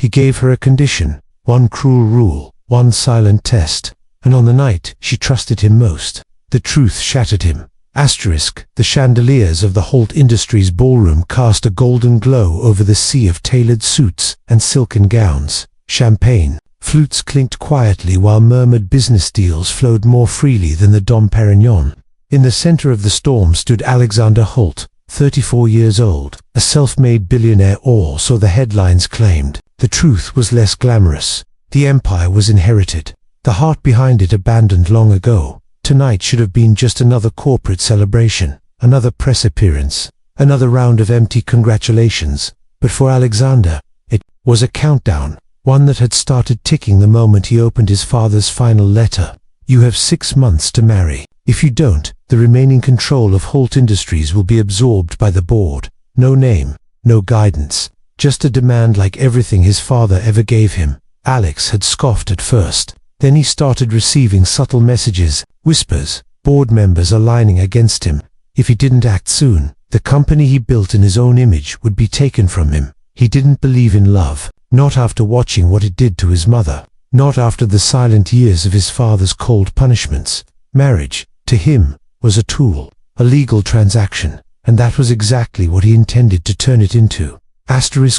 He gave her a condition, one cruel rule, one silent test, and on the night she trusted him most, the truth shattered him. The chandeliers of the Holt Industries ballroom cast a golden glow over the sea of tailored suits and silken gowns. Champagne, flutes clinked quietly while murmured business deals flowed more freely than the Dom Perignon. In the center of the storm stood Alexander Holt, 34 years old, a self-made billionaire, or so the headlines claimed. The truth was less glamorous. The empire was inherited, the heart behind it abandoned long ago. Tonight should have been just another corporate celebration, another press appearance, another round of empty congratulations. But for Alexander, it was a countdown, one that had started ticking the moment he opened his father's final letter. You have 6 months to marry. If you don't, the remaining control of Holt Industries will be absorbed by the board. No name, no guidance, just a demand like everything his father ever gave him. Alex had scoffed at first. Then he started receiving subtle messages, whispers, board members aligning against him. If he didn't act soon, the company he built in his own image would be taken from him. He didn't believe in love, not after watching what it did to his mother, not after the silent years of his father's cold punishments. Marriage, to him, was a tool, a legal transaction, and that was exactly what he intended to turn it into.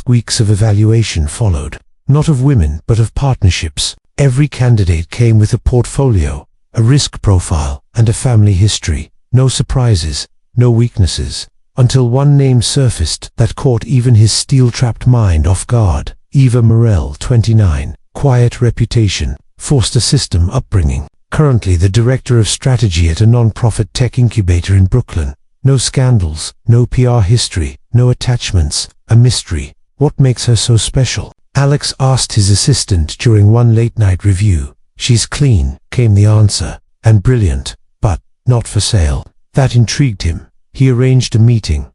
Weeks of evaluation followed, not of women but of partnerships. Every candidate came with a portfolio, a risk profile, and a family history. No surprises, no weaknesses, until one name surfaced that caught even his steel-trapped mind off guard. Eva Morel, 29, quiet reputation, forced system upbringing, currently the director of strategy at a non-profit tech incubator in Brooklyn. No scandals, no PR history, no attachments, a mystery. What makes her so special? Alex asked his assistant during one late-night review. She's clean, came the answer, and brilliant, but not for sale. That intrigued him. He arranged a meeting.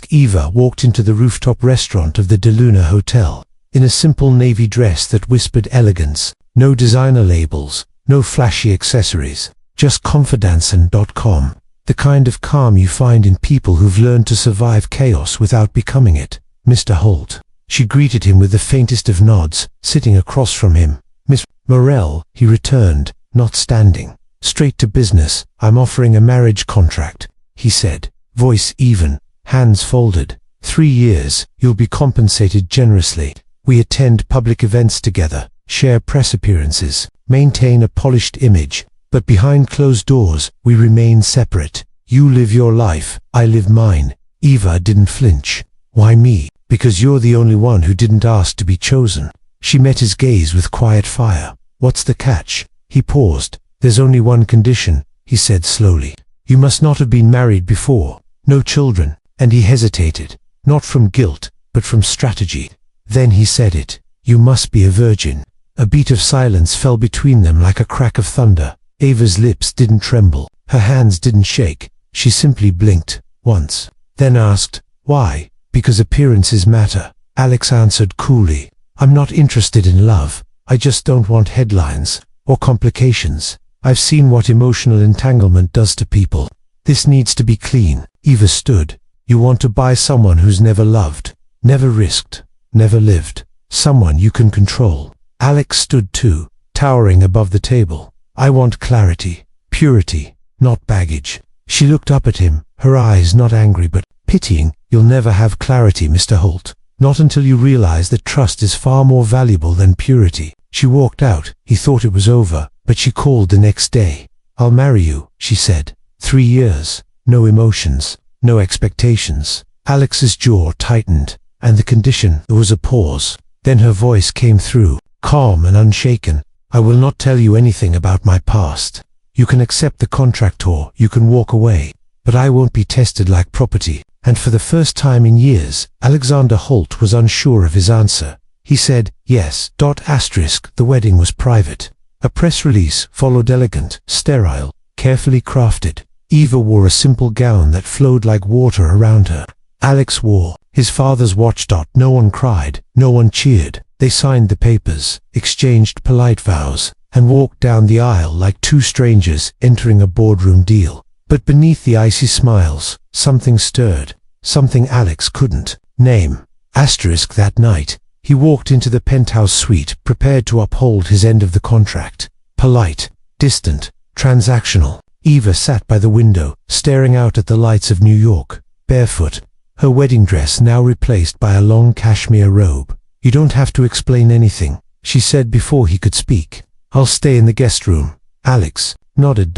Eva walked into the rooftop restaurant of the De Luna Hotel, in a simple navy dress that whispered elegance. No designer labels, no flashy accessories, just confidence and .com. The kind of calm you find in people who've learned to survive chaos without becoming it. Mr. Holt. She greeted him with the faintest of nods, sitting across from him. Miss Morel, he returned, not standing. Straight to business. I'm offering a marriage contract, he said, voice even, hands folded. 3 years, you'll be compensated generously. We attend public events together, share press appearances, maintain a polished image, but behind closed doors, we remain separate. You live your life, I live mine. Eva didn't flinch. Why me? Because you're the only one who didn't ask to be chosen. She met his gaze with quiet fire. What's the catch? He paused. There's only one condition, he said slowly. You must not have been married before. No children. And he hesitated. Not from guilt, but from strategy. Then he said it. You must be a virgin. A beat of silence fell between them like a crack of thunder. Eva's lips didn't tremble. Her hands didn't shake. She simply blinked, once. Then asked, why? Because appearances matter. Alex answered coolly. I'm not interested in love. I just don't want headlines, or complications. I've seen what emotional entanglement does to people. This needs to be clean. Eva stood. You want to buy someone who's never loved, never risked, never lived. Someone you can control. Alex stood too, towering above the table. I want clarity, purity, not baggage. She looked up at him, her eyes not angry but pitying. You'll never have clarity, Mr. Holt. Not until you realize that trust is far more valuable than purity. She walked out. He thought it was over, but she called the next day. I'll marry you, she said. 3 years, no emotions, no expectations. Alex's jaw tightened, and the condition. There was a pause. Then her voice came through, calm and unshaken. I will not tell you anything about my past. You can accept the contract or you can walk away, but I won't be tested like property. And for the first time in years, Alexander Holt was unsure of his answer. He said, yes. The wedding was private. A press release followed, elegant, sterile, carefully crafted. Eva wore a simple gown that flowed like water around her. Alex wore his father's watch. No one cried, no one cheered. They signed the papers, exchanged polite vows, and walked down the aisle like two strangers entering a boardroom deal. But beneath the icy smiles, something stirred, something Alex couldn't name. That night, He walked into the penthouse suite, prepared to uphold his end of the contract. Polite, distant, transactional. Eva sat by the window, staring out at the lights of New York, barefoot, her wedding dress now replaced by a long cashmere robe. "You don't have to explain anything," she said before he could speak. "I'll stay in the guest room." Alex nodded.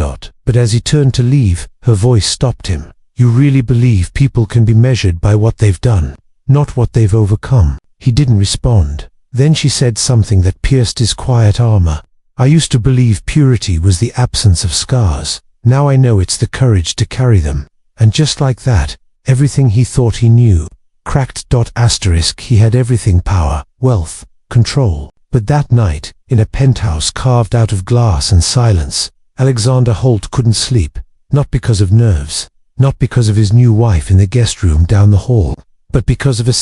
But as he turned to leave, her voice stopped him. "You really believe people can be measured by what they've done, not what they've overcome?" He didn't respond. Then she said something that pierced his quiet armor. "I used to believe purity was the absence of scars. Now I know it's the courage to carry them." And just like that, everything he thought he knew cracked. He had everything: power, wealth, control. But that night, in a penthouse carved out of glass and silence, Alexander Holt couldn't sleep. Not because of nerves, not because of his new wife in the guest room down the hall, but because of a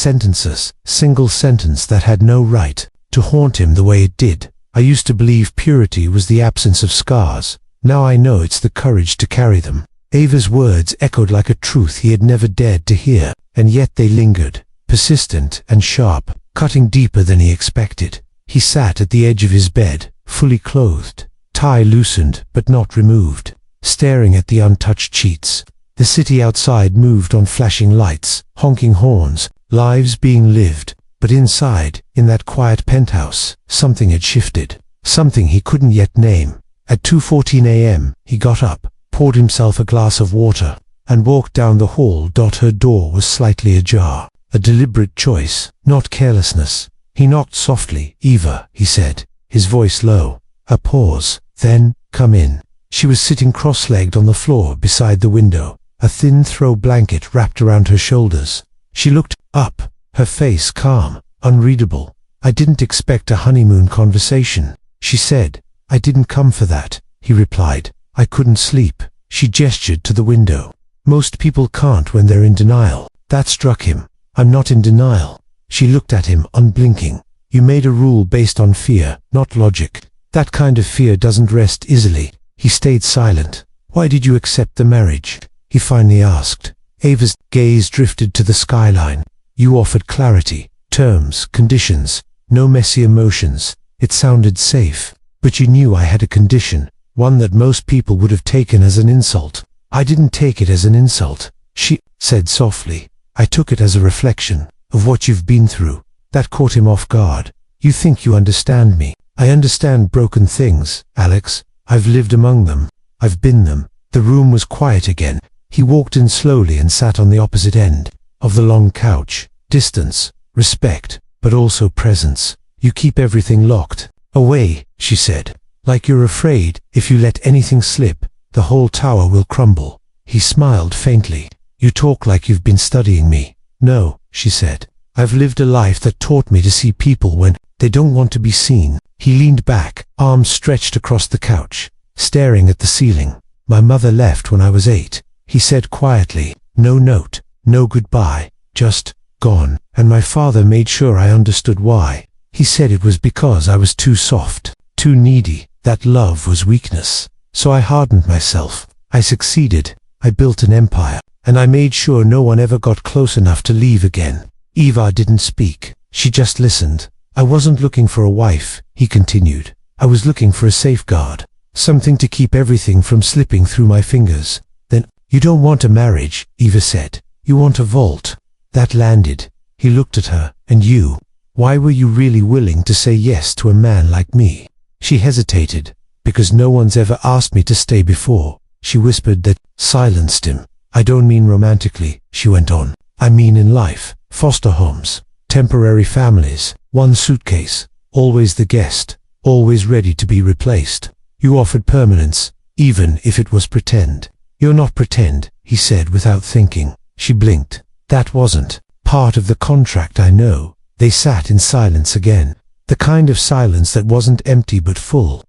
single sentence that had no right to haunt him the way it did. "I used to believe purity was the absence of scars. Now I know it's the courage to carry them." Ava's words echoed like a truth he had never dared to hear, and yet they lingered, persistent and sharp, cutting deeper than he expected. He sat at the edge of his bed, fully clothed, tie loosened but not removed, staring at the untouched sheets. The city outside moved on flashing lights, honking horns, lives being lived. But inside, in that quiet penthouse, something had shifted, something he couldn't yet name. At 2:14 a.m., he got up, poured himself a glass of water, and walked down the hall. Her door was slightly ajar, a deliberate choice, not carelessness. He knocked softly. "Eva," he said, his voice low. A pause, then, "Come in." She was sitting cross-legged on the floor beside the window, a thin throw blanket wrapped around her shoulders. She looked up, her face calm, unreadable. "I didn't expect a honeymoon conversation," she said. "I didn't come for that," he replied. "I couldn't sleep." She gestured to the window. "Most people can't when they're in denial." That struck him. "I'm not in denial." She looked at him, unblinking. "You made a rule based on fear, not logic. That kind of fear doesn't rest easily." He stayed silent. "Why did you accept the marriage?" he finally asked. Ava's gaze drifted to the skyline. "You offered clarity, terms, conditions, no messy emotions. It sounded safe. But you knew I had a condition, one that most people would have taken as an insult." "I didn't take it as an insult," she said softly. "I took it as a reflection of what you've been through." That caught him off guard. "You think you understand me?" "I understand broken things, Alex. I've lived among them. I've been them." The room was quiet again. He walked in slowly and sat on the opposite end of the long couch. Distance, respect, but also presence. "You keep everything locked away," she said. "Like you're afraid, if you let anything slip, the whole tower will crumble." He smiled faintly. "You talk like you've been studying me." "No," she said. "I've lived a life that taught me to see people when they don't want to be seen." He leaned back, arms stretched across the couch, staring at the ceiling. "My mother left when I was 8, he said quietly. "No note, no goodbye, just gone. And my father made sure I understood why. He said it was because I was too soft, too needy, that love was weakness. So I hardened myself. I succeeded. I built an empire, and I made sure no one ever got close enough to leave again." Eva didn't speak. She just listened. "I wasn't looking for a wife," he continued. "I was looking for a safeguard, something to keep everything from slipping through my fingers." "Then, you don't want a marriage," Eva said. "You want a vault." That landed. He looked at her. "And you? Why were you really willing to say yes to a man like me?" She hesitated. "Because no one's ever asked me to stay before," she whispered. That silenced him. "I don't mean romantically," she went on. "I mean in life. Foster homes, temporary families, one suitcase, always the guest, always ready to be replaced. You offered permanence, even if it was pretend." "You're not pretend," he said without thinking. She blinked. "That wasn't part of the contract, I know." They sat in silence again. The kind of silence that wasn't empty but full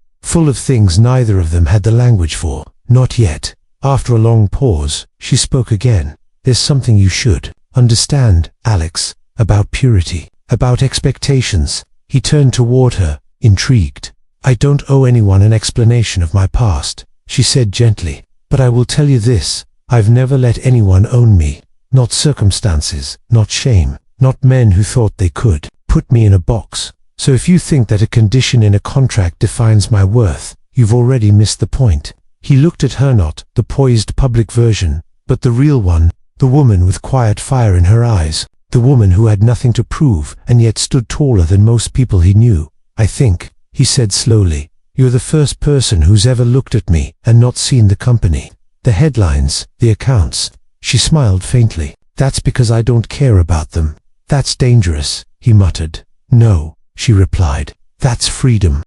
of things neither of them had the language for. "Not yet." After a long pause, she spoke again. "There's something you should understand, Alex, about purity, about expectations." He turned toward her, intrigued. "I don't owe anyone an explanation of my past," she said gently. "But I will tell you this, I've never let anyone own me. Not circumstances, not shame, not men who thought they could. put me in a box. So if you think that a condition in a contract defines my worth, you've already missed the point. He looked at her, not the poised public version, but the real one, the woman with quiet fire in her eyes, the woman who had nothing to prove and yet stood taller than most people he knew. I think, he said slowly, you're the first person who's ever looked at me and not seen the company, the headlines, the accounts. She smiled faintly. That's because I don't care about them. That's dangerous, he muttered. No, she replied. That's freedom.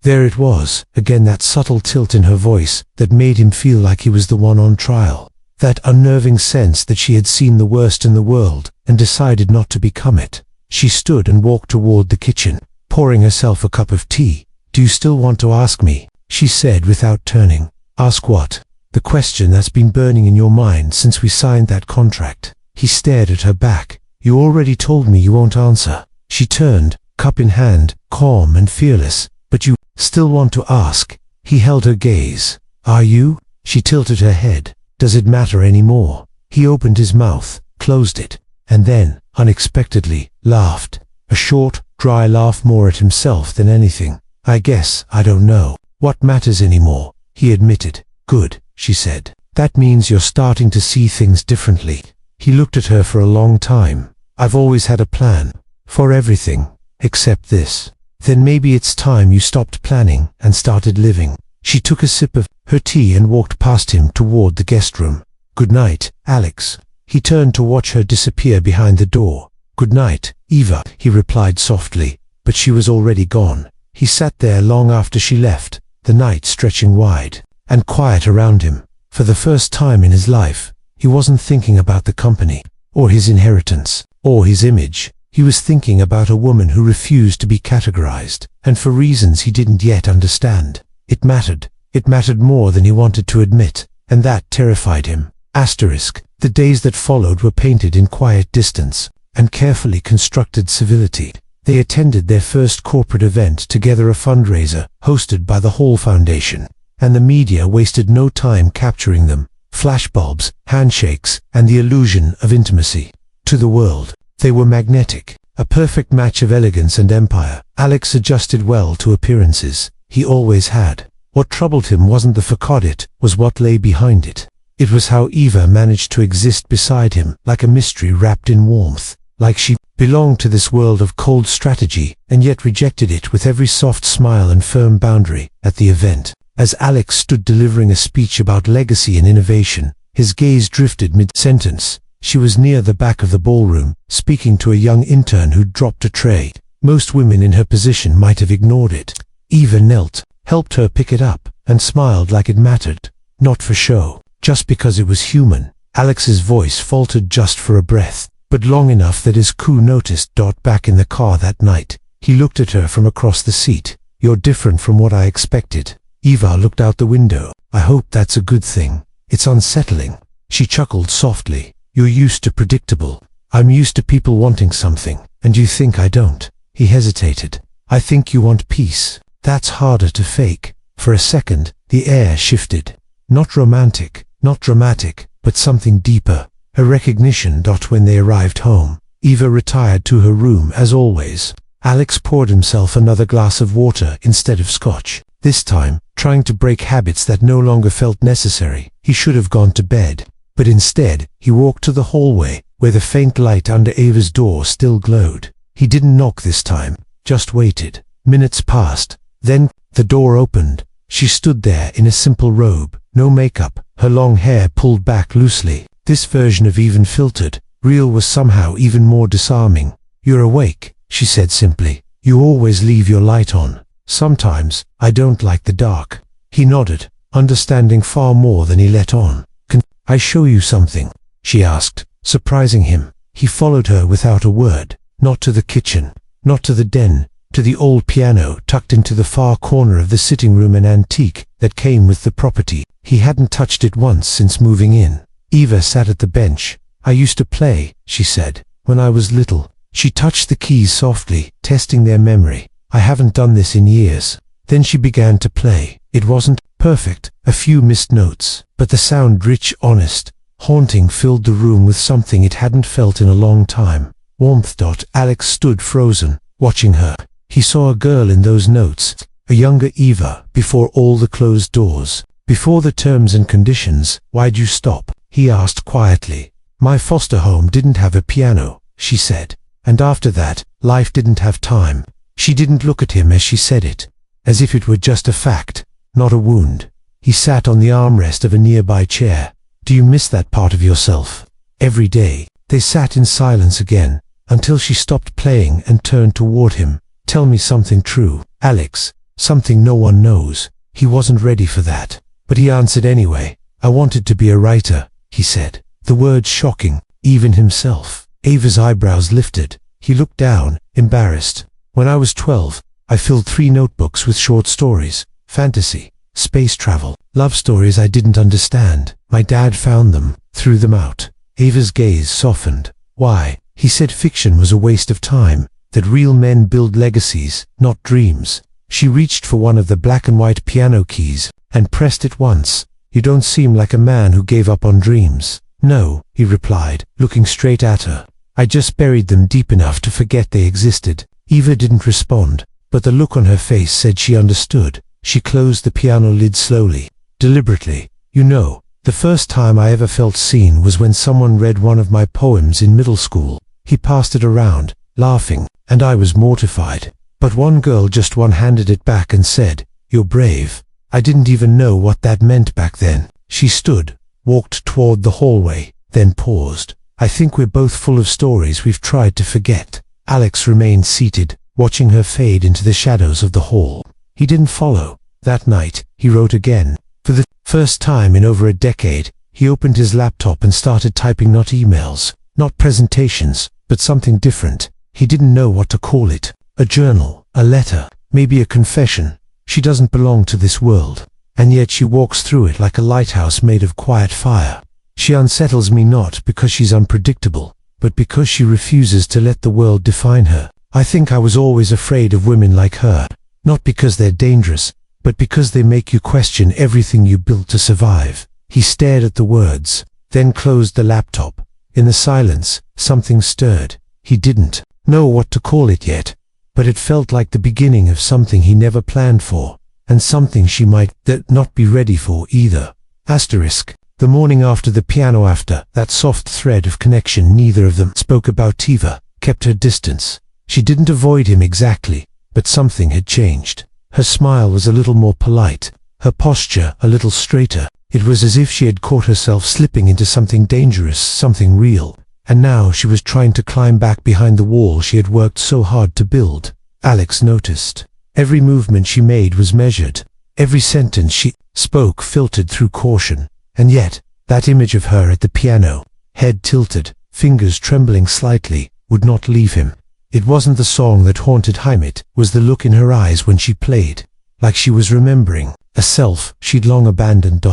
There it was, again, that subtle tilt in her voice that made him feel like he was the one on trial. That unnerving sense that she had seen the worst in the world and decided not to become it. She stood and walked toward the kitchen, pouring herself a cup of tea. Do you still want to ask me? She said without turning. Ask what? The question that's been burning in your mind since we signed that contract. He stared at her back. You already told me you won't answer. She turned, cup in hand, calm and fearless. But you still want to ask? He held her gaze. Are you? She tilted her head. Does it matter anymore? He opened his mouth, closed it, and then, unexpectedly, laughed. A short, dry laugh, more at himself than anything. I guess I don't know what matters anymore, he admitted. Good, she said. That means you're starting to see things differently. He looked at her for a long time. I've always had a plan. For everything. Except this. Then maybe it's time you stopped planning and started living. She took a sip of her tea and walked past him toward the guest room. Good night, Alex. He turned to watch her disappear behind the door. Good night, Eva, he replied softly, but she was already gone. He sat there long after she left, the night stretching wide and quiet around him. For the first time in his life, he wasn't thinking about the company, or his inheritance, or his image. He was thinking about a woman who refused to be categorized, and for reasons he didn't yet understand. It mattered. It mattered more than he wanted to admit, and that terrified him. The days that followed were painted in quiet distance and carefully constructed civility. They attended their first corporate event together, a fundraiser hosted by the Hall Foundation, and the media wasted no time capturing them. Flashbulbs, handshakes, and the illusion of intimacy. To the world, they were magnetic, a perfect match of elegance and empire. Alex adjusted well to appearances. He always had. What troubled him wasn't the facade, it was what lay behind it. It was how Eva managed to exist beside him, like a mystery wrapped in warmth, like she belonged to this world of cold strategy and yet rejected it with every soft smile and firm boundary. At the event, as Alex stood delivering a speech about legacy and innovation, his gaze drifted mid-sentence. She was near the back of the ballroom, speaking to a young intern who'd dropped a tray. Most women in her position might have ignored it. Eva knelt, helped her pick it up, and smiled like it mattered. Not for show, just because it was human. Alex's voice faltered just for a breath, but long enough that his crew noticed. Back in the car that night, he looked at her from across the seat. You're different from what I expected. Eva looked out the window. I hope that's a good thing. It's unsettling. She chuckled softly. You're used to predictable. I'm used to people wanting something, and you think I don't. He hesitated. I think you want peace. That's harder to fake. For a second, the air shifted. Not romantic, not dramatic, but something deeper. A recognition. When they arrived home, Eva retired to her room as always. Alex poured himself another glass of water instead of scotch. This time, trying to break habits that no longer felt necessary. He should have gone to bed. But instead, he walked to the hallway, where the faint light under Eva's door still glowed. He didn't knock this time, just waited. Minutes passed. Then, the door opened. She stood there in a simple robe, no makeup, her long hair pulled back loosely. This version of even filtered, real was somehow even more disarming. You're awake, she said simply. You always leave your light on. Sometimes, I don't like the dark. He nodded, understanding far more than he let on. Can I show you something? She asked, surprising him. He followed her without a word, not to the kitchen, not to the den, to the old piano tucked into the far corner of the sitting room, an antique that came with the property. He hadn't touched it once since moving in. Eva sat at the bench. I used to play, she said, when I was little. She touched the keys softly, testing their memory. I haven't done this in years. Then she began to play. It wasn't perfect, a few missed notes, but the sound, rich, honest, haunting, filled the room with something it hadn't felt in a long time. Warmth. Alex stood frozen, watching her. He saw a girl in those notes, a younger Eva, before all the closed doors, before the terms and conditions. "Why'd you stop?" he asked quietly. "My foster home didn't have a piano," she said. And after that, life didn't have time. She didn't look at him as she said it, as if it were just a fact, not a wound. He sat on the armrest of a nearby chair. "Do you miss that part of yourself?" "Every day." They sat in silence again, until she stopped playing and turned toward him. "Tell me something true, Alex, something no one knows." He wasn't ready for that, but he answered anyway. "I wanted to be a writer," he said, the words shocking, even himself. Ava's eyebrows lifted. He looked down, embarrassed. "When I was 12, I filled 3 notebooks with short stories, fantasy, space travel, love stories I didn't understand. My dad found them, threw them out." Ava's gaze softened. "Why?" He said fiction was a waste of time, that real men build legacies, not dreams. She reached for one of the black and white piano keys, and pressed it once. "You don't seem like a man who gave up on dreams." "No," he replied, looking straight at her. "I just buried them deep enough to forget they existed." Eva didn't respond, but the look on her face said she understood. She closed the piano lid slowly, deliberately. "You know, the first time I ever felt seen was when someone read one of my poems in middle school." He passed it around, laughing, and I was mortified. But one girl just one-handed it back and said, "You're brave." I didn't even know what that meant back then. She stood, walked toward the hallway, then paused. "I think we're both full of stories we've tried to forget." Alex remained seated, watching her fade into the shadows of the hall. He didn't follow. That night, he wrote again. For the first time in over a decade, he opened his laptop and started typing not emails, not presentations, but something different. He didn't know what to call it. A journal, a letter, maybe a confession. She doesn't belong to this world, and yet she walks through it like a lighthouse made of quiet fire. She unsettles me not because she's unpredictable, but because she refuses to let the world define her. I think I was always afraid of women like her, not because they're dangerous, but because they make you question everything you built to survive. He stared at the words, then closed the laptop. In the silence, something stirred. He didn't know what to call it yet, but it felt like the beginning of something he never planned for, and something she might not be ready for either. Asterisk. The morning after the piano, after that soft thread of connection neither of them spoke about, Eva kept her distance. She didn't avoid him exactly, but something had changed. Her smile was a little more polite, her posture a little straighter. It was as if she had caught herself slipping into something dangerous, something real, and now she was trying to climb back behind the wall she had worked so hard to build. Alex noticed. Every movement she made was measured. Every sentence she spoke filtered through caution. And yet, that image of her at the piano, head tilted, fingers trembling slightly, would not leave him. It wasn't the song that haunted him, it was the look in her eyes when she played, like she was remembering a self she'd long abandoned.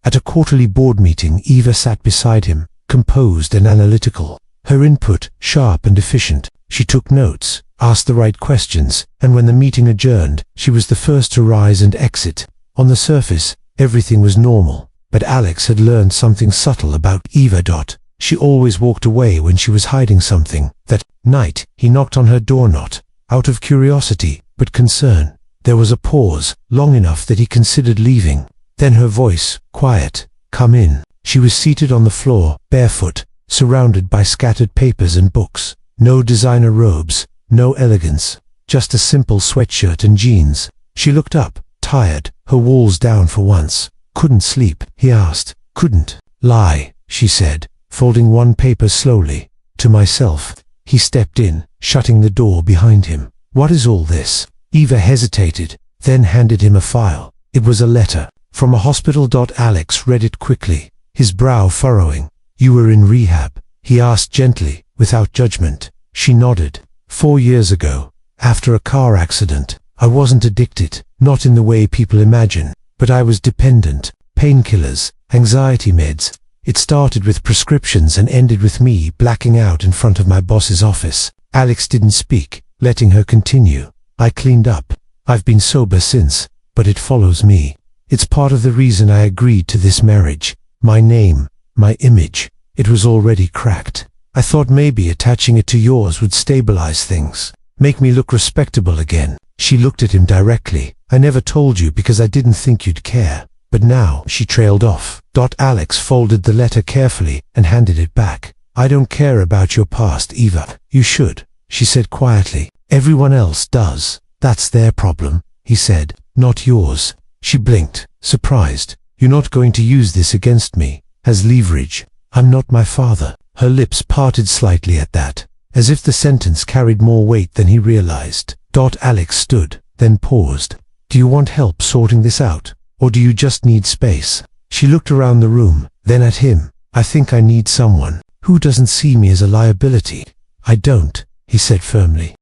At a quarterly board meeting, Eva sat beside him, composed and analytical, her input sharp and efficient. She took notes, asked the right questions, and when the meeting adjourned, she was the first to rise and exit. On the surface, everything was normal. But Alex had learned something subtle about Eva. She always walked away when she was hiding something. That night, he knocked on her door, not out of curiosity, but concern. There was a pause, long enough that he considered leaving. Then her voice, quiet, "Come in." She was seated on the floor, barefoot, surrounded by scattered papers and books. No designer robes, no elegance, just a simple sweatshirt and jeans. She looked up, tired, her walls down for once. "Couldn't sleep?" he asked. "Couldn't lie," she said, folding one paper slowly. "To myself." He stepped in, shutting the door behind him. "What is all this?" Eva hesitated, then handed him a file. It was a letter from a hospital. Alex read it quickly, his brow furrowing. "You were in rehab?" he asked gently, without judgment. She nodded. 4 years ago, after a car accident. I wasn't addicted, not in the way people imagine. But I was dependent. Painkillers, anxiety meds. It started with prescriptions and ended with me blacking out in front of my boss's office. Alex didn't speak, letting her continue. "I cleaned up. I've been sober since, but it follows me. It's part of the reason I agreed to this marriage. My name, my image. It was already cracked. I thought maybe attaching it to yours would stabilize things. Make me look respectable again. She looked at him directly. I never told you because I didn't think you'd care. But now, she trailed off. Alex folded the letter carefully and handed it back. I don't care about your past, Eva. You should, she said quietly. Everyone else does. That's their problem, he said, not yours. She blinked, surprised. You're not going to use this against me as leverage. I'm not my father. Her lips parted slightly at that, as if the sentence carried more weight than he realized. Alex stood, then paused. Do you want help sorting this out? Or do you just need space? She looked around the room, then at him. I think I need someone who doesn't see me as a liability. I don't, he said firmly.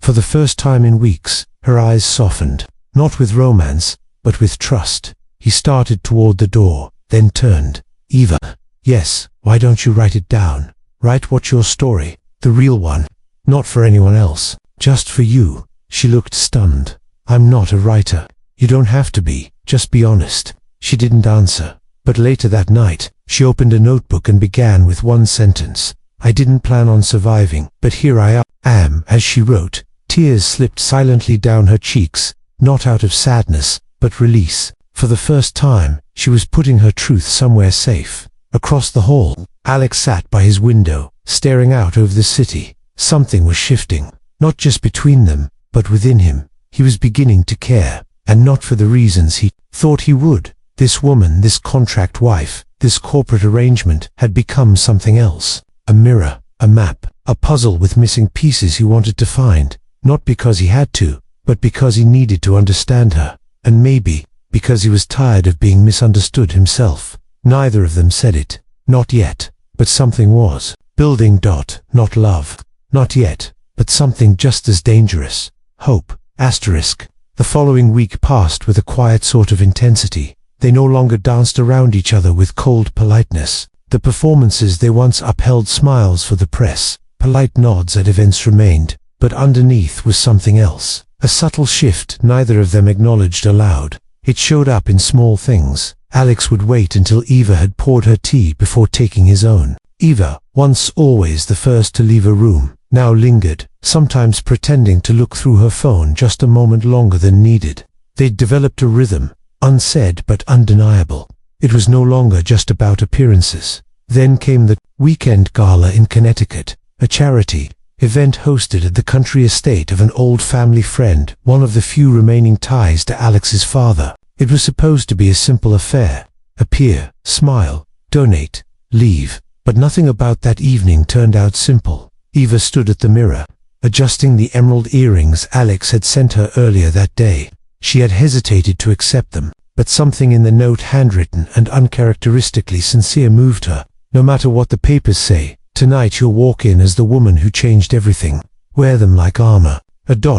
For the first time in weeks, her eyes softened, not with romance, but with trust. He started toward the door, then turned. Eva. Yes, why don't you write it down? Write what's your story, the real one. Not for anyone else, just for you. She looked stunned. I'm not a writer. You don't have to be, just be honest. She didn't answer, but later that night, she opened a notebook and began with one sentence. I didn't plan on surviving, but here I am. As she wrote, tears slipped silently down her cheeks, not out of sadness, but release. For the first time, she was putting her truth somewhere safe. Across the hall, Alex sat by his window, staring out over the city. Something was shifting, not just between them, but within him. He was beginning to care, and not for the reasons he thought he would. This woman, this contract wife, this corporate arrangement had become something else. A mirror, a map, a puzzle with missing pieces he wanted to find, not because he had to, but because he needed to understand her, and maybe because he was tired of being misunderstood himself. Neither of them said it, not yet, but something was building. Not love, not yet, but something just as dangerous. Hope. The following week passed with a quiet sort of intensity. They no longer danced around each other with cold politeness. The performances they once upheld, smiles for the press, polite nods at events remained, but underneath was something else. A subtle shift neither of them acknowledged aloud. It showed up in small things. Alex would wait until Eva had poured her tea before taking his own. Eva, once always the first to leave a room, now lingered, sometimes pretending to look through her phone just a moment longer than needed. They'd developed a rhythm, unsaid but undeniable. It was no longer just about appearances. Then came the weekend gala in Connecticut, a charity event hosted at the country estate of an old family friend, one of the few remaining ties to Alex's father. It was supposed to be a simple affair. Appear, smile, donate, leave. But nothing about that evening turned out simple. Eva stood at the mirror, adjusting the emerald earrings Alex had sent her earlier that day. She had hesitated to accept them, but something in the note, handwritten and uncharacteristically sincere, moved her. No matter what the papers say, tonight you'll walk in as the woman who changed everything. Wear them like armor.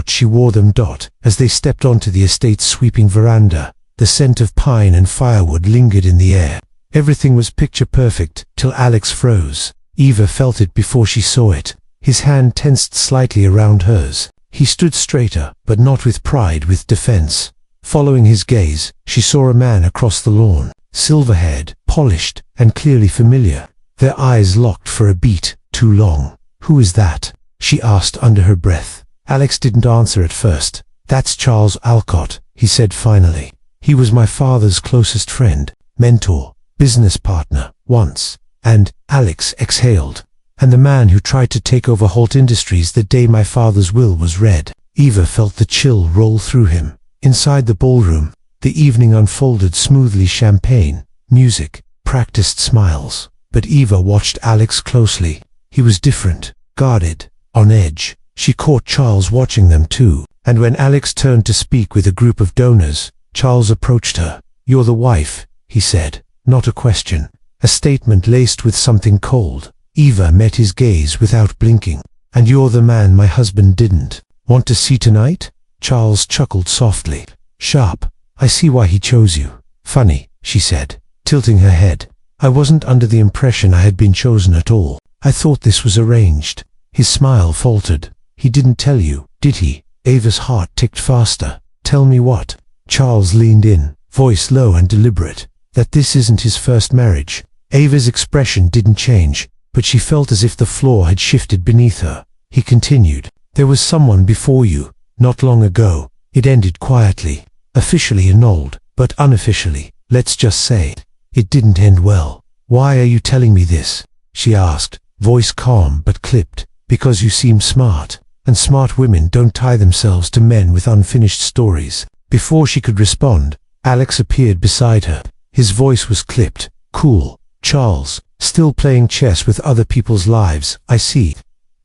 She wore them. As they stepped onto the estate's sweeping veranda, the scent of pine and firewood lingered in the air. Everything was picture perfect, till Alex froze. Eva felt it before she saw it. His hand tensed slightly around hers. He stood straighter, but not with pride, with defense. Following his gaze, she saw a man across the lawn, silver-haired, polished, and clearly familiar. Their eyes locked for a beat, too long. Who is that? She asked under her breath. Alex didn't answer at first. That's Charles Alcott, he said finally. He was my father's closest friend, mentor, business partner, once. And, Alex exhaled. And the man who tried to take over Holt Industries the day my father's will was read. Eva felt the chill roll through him. Inside the ballroom, the evening unfolded smoothly. Champagne, music, practiced smiles. But Eva watched Alex closely. He was different, guarded, on edge. She caught Charles watching them too. And when Alex turned to speak with a group of donors, Charles approached her. You're the wife, he said. Not a question. A statement laced with something cold. Eva met his gaze without blinking. And you're the man my husband didn't want to see tonight? Charles chuckled softly. Sharp. I see why he chose you. Funny, she said, tilting her head. I wasn't under the impression I had been chosen at all. I thought this was arranged. His smile faltered. He didn't tell you, did he? Eva's heart ticked faster. Tell me what? Charles leaned in, voice low and deliberate. That this isn't his first marriage. Eva's expression didn't change, but she felt as if the floor had shifted beneath her. He continued. There was someone before you, not long ago. It ended quietly. Officially annulled, but unofficially, let's just say it didn't end well. Why are you telling me this? She asked, voice calm but clipped. Because you seem smart, and smart women don't tie themselves to men with unfinished stories. Before she could respond, Alex appeared beside her. His voice was clipped, cool. Charles, still playing chess with other people's lives, I see.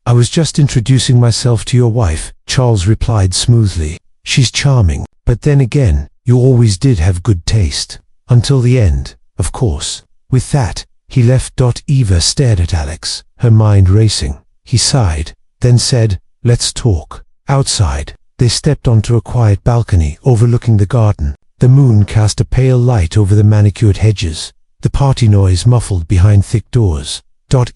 I was just introducing myself to your wife, Charles replied smoothly. She's charming, but then again, you always did have good taste. Until the end, of course. With that, he left. Eva stared at Alex, her mind racing. He sighed, then said, let's talk. Outside, they stepped onto a quiet balcony overlooking the garden. The moon cast a pale light over the manicured hedges. The party noise muffled behind thick doors.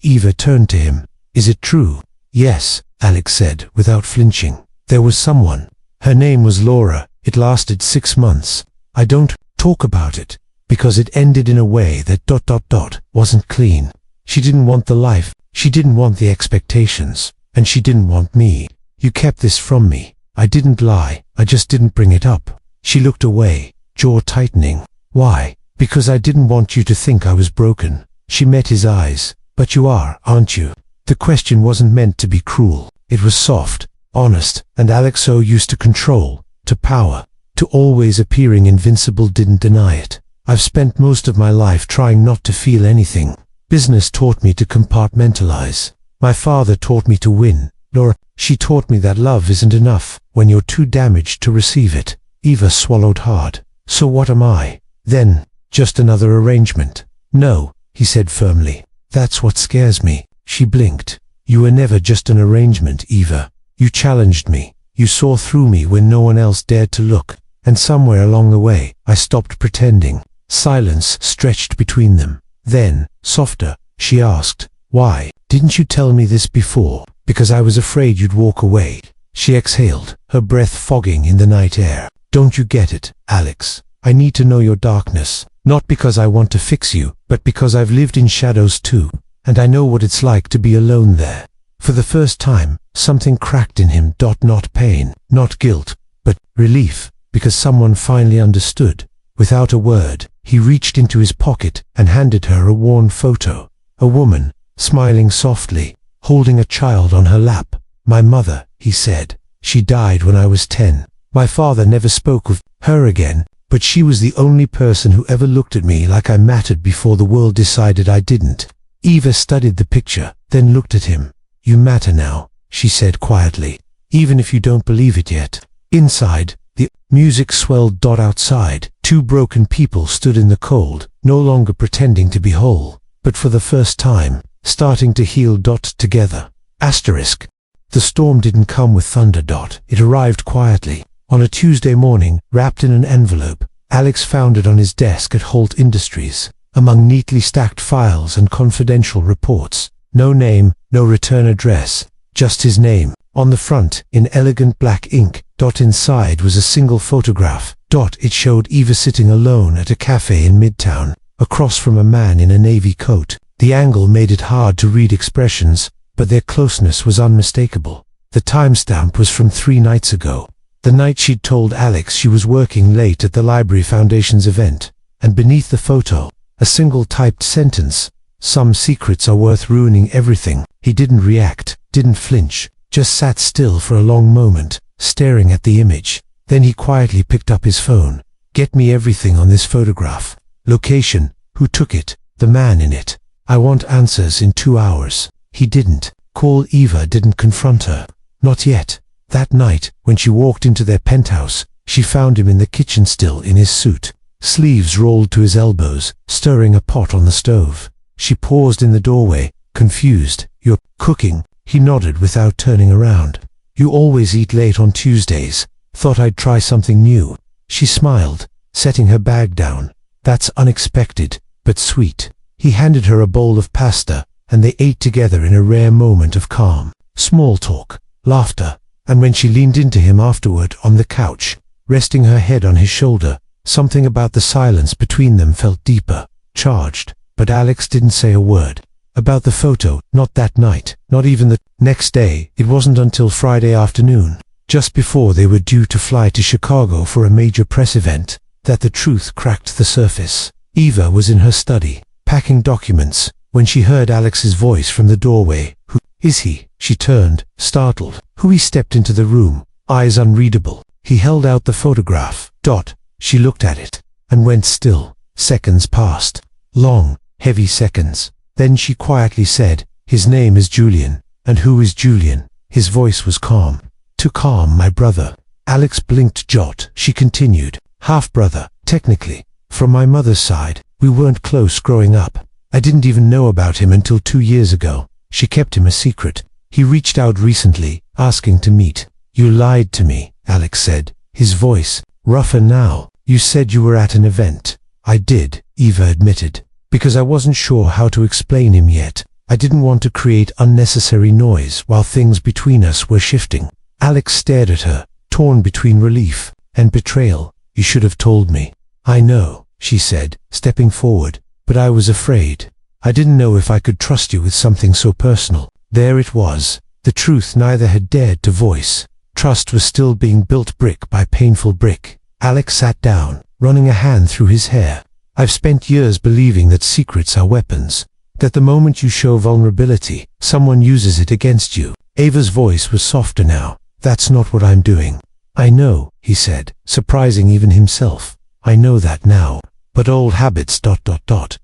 Eva turned to him. Is it true? Yes, Alex said, without flinching. There was someone. Her name was Laura. It lasted 6 months. I don't talk about it, because it ended in a way that wasn't clean. She didn't want the life, she didn't want the expectations, and she didn't want me. You kept this from me. I didn't lie, I just didn't bring it up. She looked away, jaw tightening. Why? Because I didn't want you to think I was broken. She met his eyes. But you are, aren't you? The question wasn't meant to be cruel. It was soft, honest, and Alex, so used to control, to power, to always appearing invincible, didn't deny it. I've spent most of my life trying not to feel anything. Business taught me to compartmentalize. My father taught me to win. Laura, she taught me that love isn't enough when you're too damaged to receive it. Eva swallowed hard. So what am I? Then, just another arrangement? No, he said firmly. That's what scares me. She blinked. You were never just an arrangement, Eva. You challenged me. You saw through me when no one else dared to look. And somewhere along the way, I stopped pretending. Silence stretched between them. Then, softer, she asked, why didn't you tell me this before? Because I was afraid you'd walk away. She exhaled, her breath fogging in the night air. Don't you get it, Alex? I need to know your darkness. Not because I want to fix you, but because I've lived in shadows too. And I know what it's like to be alone there. For the first time, something cracked in him. Not pain, not guilt, but relief, because someone finally understood. Without a word, he reached into his pocket and handed her a worn photo. A woman, smiling softly, holding a child on her lap. My mother, he said. She died when I was 10. My father never spoke of her again, but she was the only person who ever looked at me like I mattered before the world decided I didn't. Eva studied the picture, then looked at him. You matter now, she said quietly, even if you don't believe it yet. Inside, the music swelled. Outside, 2 broken people stood in the cold, no longer pretending to be whole, but for the first time, starting to heal. Together. Asterisk. The storm didn't come with thunder. It arrived quietly. On a Tuesday morning, wrapped in an envelope. Alex found it on his desk at Holt Industries, among neatly stacked files and confidential reports. No name, no return address, just his name. On the front, in elegant black ink. Inside was a single photograph. It showed Eva sitting alone at a cafe in Midtown, across from a man in a navy coat. The angle made it hard to read expressions, but their closeness was unmistakable. The timestamp was from 3 nights ago, the night she'd told Alex she was working late at the Library Foundation's event. And beneath the photo, a single typed sentence. Some secrets are worth ruining everything. He didn't react, didn't flinch, just sat still for a long moment, staring at the image. Then he quietly picked up his phone. Get me everything on this photograph. Location, who took it, the man in it. I want answers in 2 hours. He didn't call Eva, didn't confront her. Not yet. That night, when she walked into their penthouse, she found him in the kitchen still in his suit, sleeves rolled to his elbows, stirring a pot on the stove. She paused in the doorway, confused. You're cooking? He nodded without turning around. You always eat late on Tuesdays. Thought I'd try something new. She smiled, setting her bag down. That's unexpected, but sweet. He handed her a bowl of pasta, and they ate together in a rare moment of calm. Small talk, laughter, and when she leaned into him afterward on the couch, resting her head on his shoulder, something about the silence between them felt deeper, charged. But Alex didn't say a word. About the photo, not that night, not even the next day. It wasn't until Friday afternoon, just before they were due to fly to Chicago for a major press event, that the truth cracked the surface. Eva was in her study, packing documents, when she heard Alex's voice from the doorway. "Who is he?" She turned, startled. He stepped into the room, eyes unreadable. He held out the photograph. She looked at it, and went still. Seconds passed. Long, heavy seconds. Then she quietly said, "His name is Julian." "And who is Julian?" His voice was calm. "Too calm, my brother." Alex blinked. She continued, "Half-brother, technically. From my mother's side, we weren't close growing up. I didn't even know about him until 2 years ago. She kept him a secret. He reached out recently, asking to meet." "You lied to me," Alex said, his voice rougher now. "You said you were at an event." "I did," Eva admitted, "because I wasn't sure how to explain him yet. I didn't want to create unnecessary noise while things between us were shifting." Alex stared at her, torn between relief and betrayal. "You should have told me." "I know," she said, stepping forward, "but I was afraid. I didn't know if I could trust you with something so personal." There it was, the truth neither had dared to voice. Trust was still being built brick by painful brick. Alex sat down, running a hand through his hair. "I've spent years believing that secrets are weapons, that the moment you show vulnerability, someone uses it against you." Ava's voice was softer now. "That's not what I'm doing." "I know," he said, surprising even himself. "I know that now. But old habits ...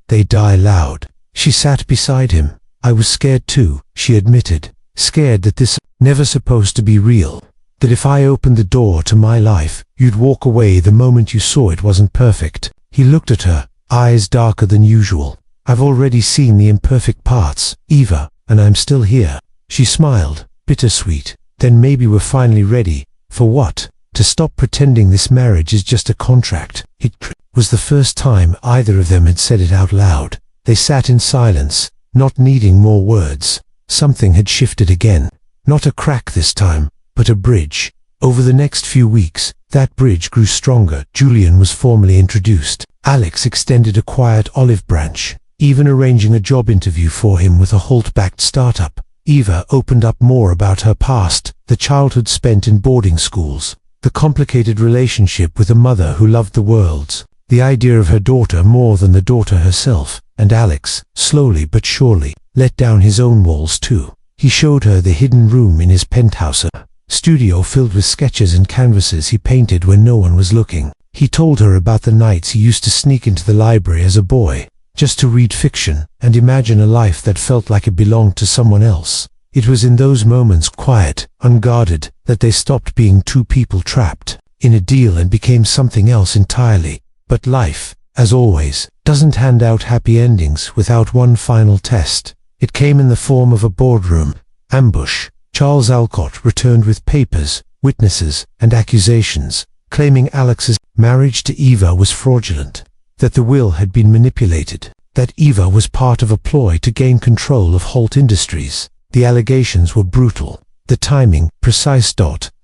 they die loud." She sat beside him. "I was scared too," she admitted. "Scared that this never supposed to be real. That if I opened the door to my life, you'd walk away the moment you saw it wasn't perfect." He looked at her, eyes darker than usual. "I've already seen the imperfect parts, Eva, and I'm still here." She smiled, bittersweet. "Then maybe we're finally ready." "For what?" "To stop pretending this marriage is just a contract." It was the first time either of them had said it out loud. They sat in silence, not needing more words. Something had shifted again. Not a crack this time, but a bridge. Over the next few weeks, that bridge grew stronger. Julian was formally introduced. Alex extended a quiet olive branch, even arranging a job interview for him with a Holt-backed startup. Eva opened up more about her past, the childhood spent in boarding schools, the complicated relationship with a mother who loved the worlds, the idea of her daughter more than the daughter herself. And Alex, slowly but surely, let down his own walls too. He showed her the hidden room in his penthouse, a studio filled with sketches and canvases he painted when no one was looking. He told her about the nights he used to sneak into the library as a boy, just to read fiction and imagine a life that felt like it belonged to someone else. It was in those moments, quiet, unguarded, that they stopped being two people trapped in a deal and became something else entirely. But life, as always, doesn't hand out happy endings without one final test. It came in the form of a boardroom ambush. Charles Alcott returned with papers, witnesses, and accusations, claiming Alex's marriage to Eva was fraudulent, that the will had been manipulated, that Eva was part of a ploy to gain control of Holt Industries. The allegations were brutal, the timing precise.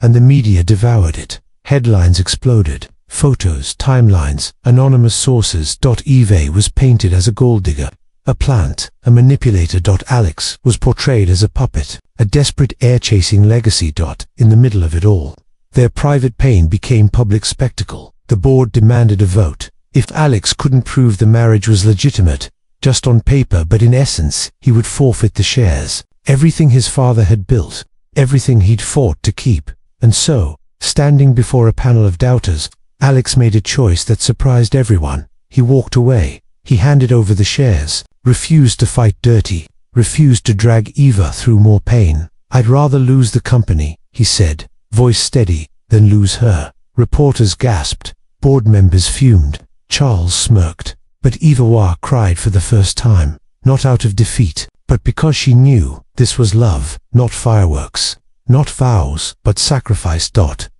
And the media devoured it. Headlines exploded. Photos, timelines, anonymous sources. Eva was painted as a gold digger, a plant, a manipulator. Alex was portrayed as a puppet, a desperate heir-chasing legacy. In the middle of it all, their private pain became public spectacle. The board demanded a vote. If Alex couldn't prove the marriage was legitimate, just on paper but in essence, he would forfeit the shares, everything his father had built, everything he'd fought to keep. And so, standing before a panel of doubters, Alex made a choice that surprised everyone. He walked away. He handed over the shares, refused to fight dirty, refused to drag Eva through more pain. "I'd rather lose the company," he said, voice steady, "than lose her." Reporters gasped. Board members fumed. Charles smirked. But Eva cried for the first time, not out of defeat, but because she knew this was love, not fireworks, not vows, but sacrifice.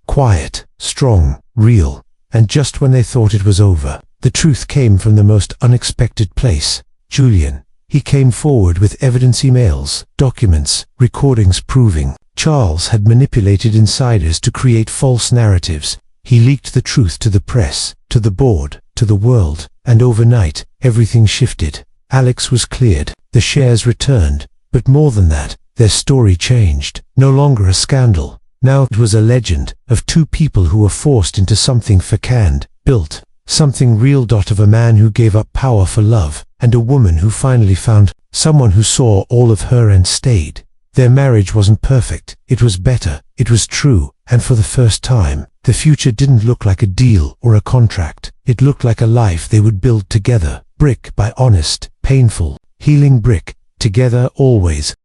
Quiet, strong, real. And just when they thought it was over, the truth came from the most unexpected place. Julian. He came forward with evidence, emails, documents, recordings proving Charles had manipulated insiders to create false narratives. He leaked the truth to the press, to the board, to the world, and overnight, everything shifted. Alex was cleared. The shares returned. But more than that, their story changed. No longer a scandal. Now it was a legend of two people who were forced into something fecund, built, something real. Of a man who gave up power for love, and a woman who finally found someone who saw all of her and stayed. Their marriage wasn't perfect. It was better. It was true. And for the first time, the future didn't look like a deal or a contract. It looked like a life they would build together, brick by honest, painful, healing brick, together always.